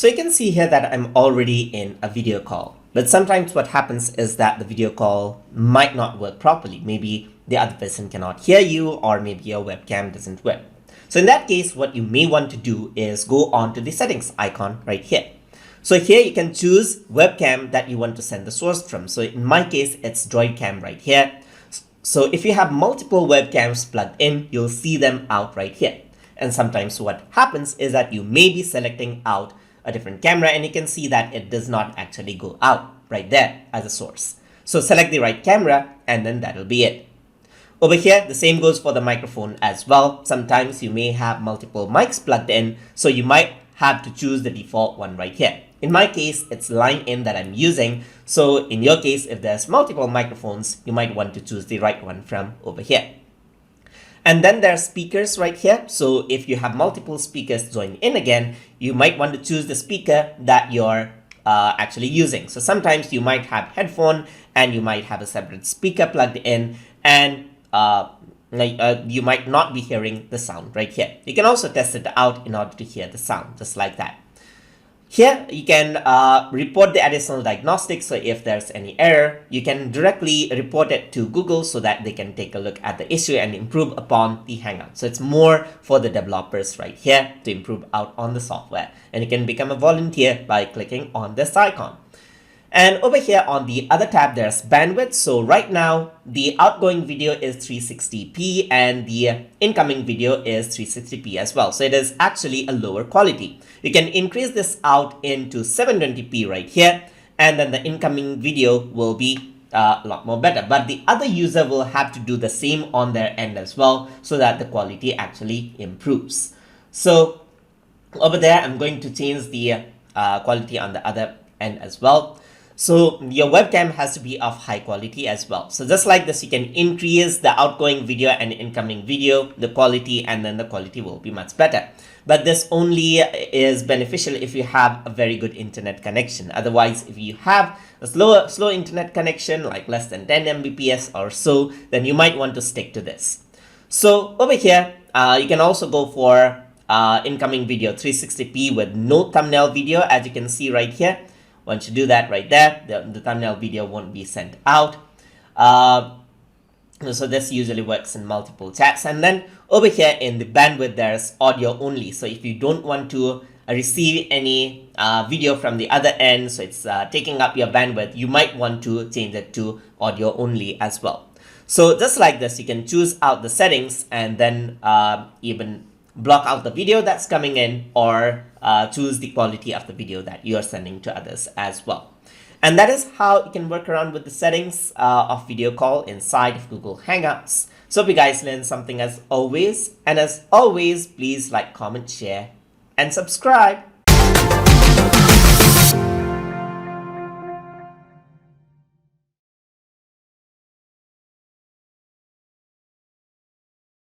So you can see here that I'm already in a video call. But sometimes what happens is that the video call might not work properly. Maybe the other person cannot hear you, or maybe your webcam doesn't work. So in that case, what you may want to do is go on to the settings icon right here. So here you can choose webcam that you want to send the source from. So in my case, it's Droid Cam right here. So if you have multiple webcams plugged in, you'll see them out right here. And sometimes what happens is that you may be selecting out a different camera, and you can see that it does not actually go out right there as a source. So select the right camera, and then that'll be it. Over here, the same goes for the microphone as well. Sometimes you may have multiple mics plugged in, so you might have to choose the default one right here. In my case, it's line in that I'm using. So in your case, if there's multiple microphones, you might want to choose the right one from over here. And then there are speakers right here. So if you have multiple speakers join in again, you might want to choose the speaker that you're actually using. So sometimes you might have headphone and you might have a separate speaker plugged in, and you might not be hearing the sound right here. You can also test it out in order to hear the sound, just like that. Here you can report the additional diagnostics. So if there's any error, you can directly report it to Google so that they can take a look at the issue and improve upon the Hangout. So it's more for the developers right here to improve out on the software. And you can become a volunteer by clicking on this icon. And over here on the other tab, there's bandwidth. So right now, the outgoing video is 360p and the incoming video is 360p as well. So it is actually a lower quality. You can increase this out into 720p right here, and then the incoming video will be a lot more better. But the other user will have to do the same on their end as well, so that the quality actually improves. So over there, I'm going to change the quality on the other end as well. So your webcam has to be of high quality as well. So just like this, you can increase the outgoing video and incoming video, the quality, and then the quality will be much better. But this only is beneficial if you have a very good internet connection. Otherwise, if you have a slow internet connection, like less than 10 Mbps or so, then you might want to stick to this. So over here, you can also go for incoming video 360p with no thumbnail video, as you can see right here. Once you do that right there, the thumbnail video won't be sent out. So this usually works in multiple chats. And then over here in the bandwidth, there's audio only. So if you don't want to receive any video from the other end, so it's taking up your bandwidth, you might want to change it to audio only as well. So just like this, you can choose out the settings and then even block out the video that's coming in, or choose the quality of the video that you are sending to others as well. And that is how you can work around with the settings of video call inside of Google Hangouts. So if you guys learned something as always, and as always, please like, comment, share, and subscribe.